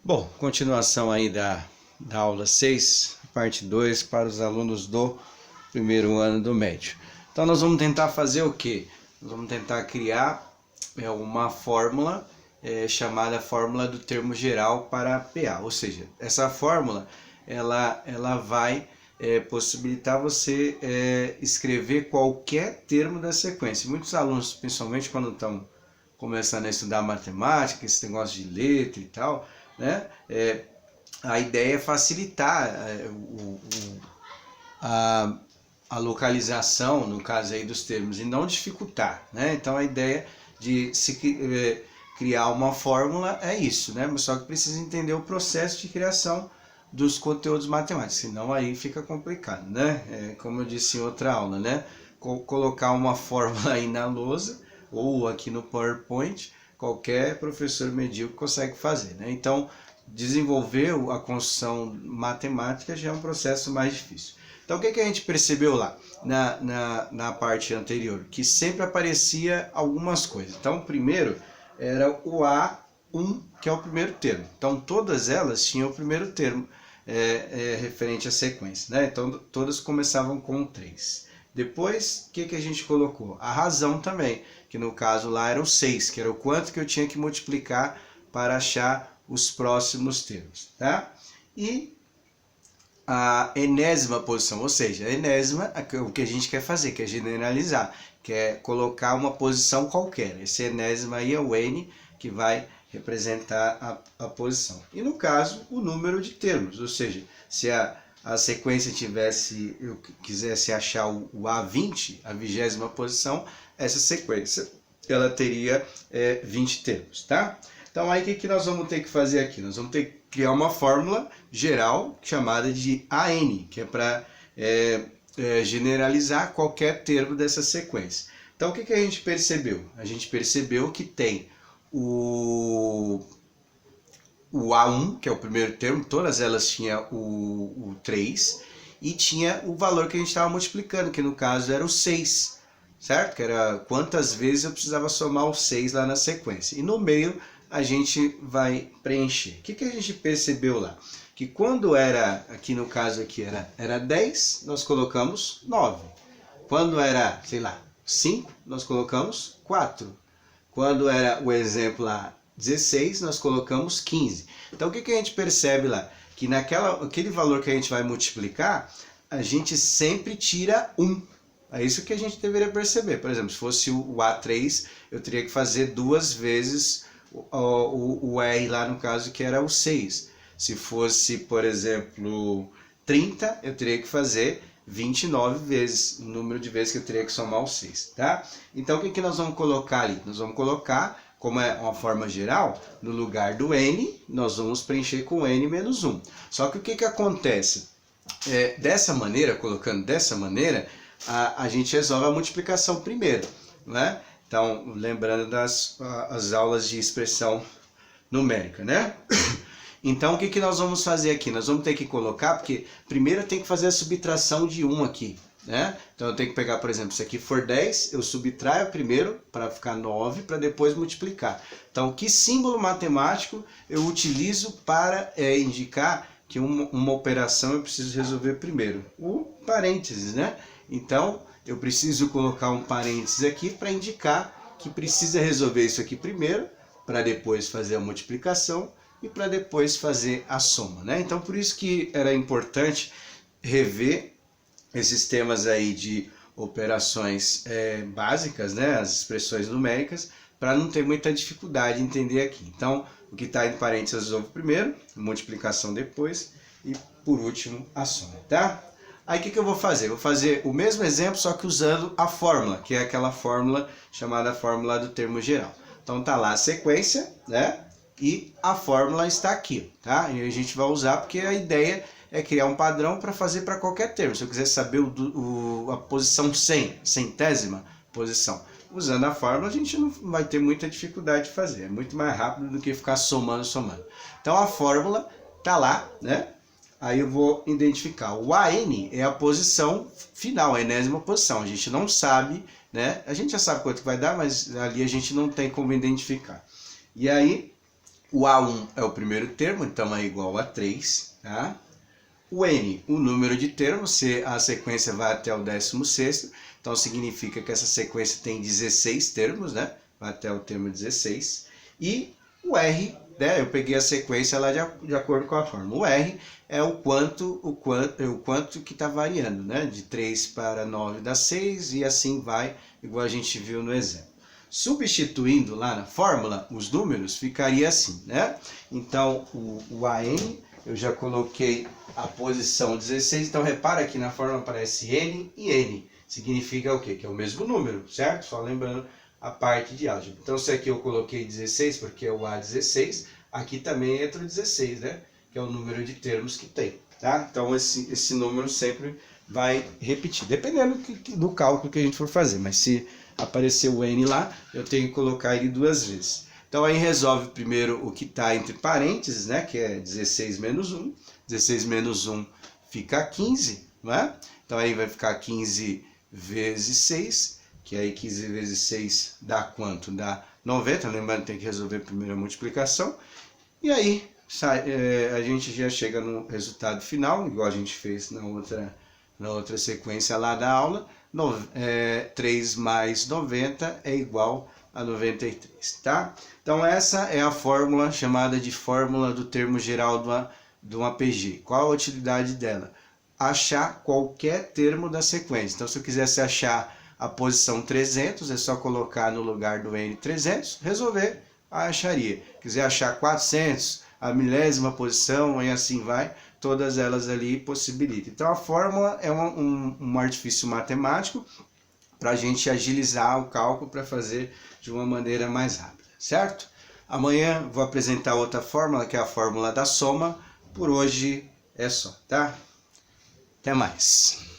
Bom, continuação aí da aula 6, parte 2, para os alunos do primeiro ano do médio. Então nós vamos tentar fazer o quê? Nós vamos tentar criar uma fórmula chamada fórmula do termo geral para PA. Ou seja, essa fórmula ela vai possibilitar você escrever qualquer termo da sequência. Muitos alunos, principalmente quando estão começando a estudar matemática, esse negócio de letra e tal, né? A ideia é facilitar a localização, no caso aí dos termos, e não dificultar, né? Então a ideia de se criar uma fórmula é isso, né? Mas só que precisa entender o processo de criação dos conteúdos matemáticos, senão aí fica complicado, né? Como eu disse em outra aula, né? Colocar uma fórmula aí na lousa ou aqui no PowerPoint, qualquer professor medíocre consegue fazer, né? Então, desenvolver a construção matemática já é um processo mais difícil. Então, o que a gente percebeu lá na parte anterior? Que sempre aparecia algumas coisas. Então, primeiro era o A1, que é o primeiro termo. Então, todas elas tinham o primeiro termo referente à sequência, né? Então, todas começavam com 3. Depois, o que a gente colocou? A razão também, que no caso lá era o 6, que era o quanto que eu tinha que multiplicar para achar os próximos termos, tá? E a enésima posição, ou seja, a enésima, o que a gente quer fazer, que é generalizar, que é colocar uma posição qualquer. Esse enésima aí é o N, que vai representar a posição. E no caso, o número de termos, ou seja, se a sequência eu quisesse achar o A20, a 20ª posição, essa sequência ela teria 20 termos, tá? Então aí o que nós vamos ter que fazer aqui? Nós vamos ter que criar uma fórmula geral chamada de AN, que é para generalizar qualquer termo dessa sequência. Então o que a gente percebeu? A gente percebeu que tem o A1, que é o primeiro termo, todas elas tinham o 3, e tinha o valor que a gente estava multiplicando, que no caso era o 6, certo? Que era quantas vezes eu precisava somar o 6 lá na sequência. E no meio a gente vai preencher. O que a gente percebeu lá? Que quando era, aqui no caso aqui era 10, nós colocamos 9. Quando era, sei lá, 5, nós colocamos 4. Quando era o exemplo lá, 16, nós colocamos 15. Então o que a gente percebe lá? Que aquele valor que a gente vai multiplicar, a gente sempre tira 1. É isso que a gente deveria perceber. Por exemplo, se fosse o A3, eu teria que fazer 2 vezes o R lá no caso, que era o 6. Se fosse, por exemplo, 30, eu teria que fazer 29 vezes o número de vezes que eu teria que somar o 6, tá? Então o que nós vamos colocar ali? Nós vamos colocar, como é uma forma geral, no lugar do N, nós vamos preencher com N menos 1. Só que o que acontece? Dessa maneira, colocando dessa maneira, a gente resolve a multiplicação primeiro, né? Então, lembrando as aulas de expressão numérica, né? Então, o que nós vamos fazer aqui? Nós vamos ter que colocar, porque primeiro eu tenho que fazer a subtração de 1 aqui, né? Então, eu tenho que pegar, por exemplo, se aqui for 10, eu subtraio primeiro para ficar 9, para depois multiplicar. Então, que símbolo matemático eu utilizo para indicar que uma operação eu preciso resolver primeiro? O parênteses, né? Então, eu preciso colocar um parênteses aqui para indicar que precisa resolver isso aqui primeiro, para depois fazer a multiplicação e para depois fazer a soma, né? Então, por isso que era importante rever esses temas aí de operações básicas, né? As expressões numéricas, para não ter muita dificuldade em entender aqui. Então, o que está em parênteses eu resolvo primeiro, multiplicação depois e, por último, a soma, tá? Aí o que eu vou fazer? Vou fazer o mesmo exemplo, só que usando a fórmula, que é aquela fórmula chamada fórmula do termo geral. Então tá lá a sequência, né? E a fórmula está aqui, tá? E a gente vai usar porque a ideia é criar um padrão para fazer para qualquer termo. Se eu quiser saber a posição 100, centésima posição, usando a fórmula a gente não vai ter muita dificuldade de fazer. É muito mais rápido do que ficar somando. Então a fórmula tá lá, né? Aí eu vou identificar. O AN é a posição final, a enésima posição. A gente não sabe, né? A gente já sabe quanto vai dar, mas ali a gente não tem como identificar. E aí, O A1 é o primeiro termo, então é igual a 3, tá? O N, o número de termos, se a sequência vai até o 16º, então significa que essa sequência tem 16 termos, né? Vai até o termo 16. E o R, né? Eu peguei a sequência lá de acordo com a forma. O R é o quanto que está variando, né? De 3 para 9 dá 6 e assim vai, igual a gente viu no exemplo. Substituindo lá na fórmula os números, ficaria assim, né? Então, o AN, eu já coloquei a posição 16, então repara que na fórmula aparece N e N. Significa o quê? Que é o mesmo número, certo? Só lembrando a parte de álgebra. Então, se aqui eu coloquei 16, porque é o A16, aqui também entra o 16, né? Que é o número de termos que tem, tá? Então, esse número sempre vai repetir, dependendo do cálculo que a gente for fazer. Mas se aparecer o N lá, eu tenho que colocar ele 2 vezes. Então, aí resolve primeiro o que está entre parênteses, né? Que é 16 menos 1. 16 menos 1 fica 15, não é? Então, aí vai ficar 15 vezes 6, que aí 15 vezes 6 dá quanto? Dá 90, lembrando que tem que resolver primeiro a multiplicação. E aí a gente já chega no resultado final, igual a gente fez na outra sequência lá da aula. 3 mais 90 é igual a 93, tá? Então essa é a fórmula chamada de fórmula do termo geral de uma PG. Qual a utilidade dela? Achar qualquer termo da sequência. Então se eu quisesse achar a posição 300, é só colocar no lugar do N 300, resolver a acharia. Quiser achar 400, a milésima posição e assim vai, todas elas ali possibilitam. Então a fórmula é um artifício matemático para a gente agilizar o cálculo para fazer de uma maneira mais rápida, certo? Amanhã vou apresentar outra fórmula, que é a fórmula da soma. Por hoje é só, tá? Até mais!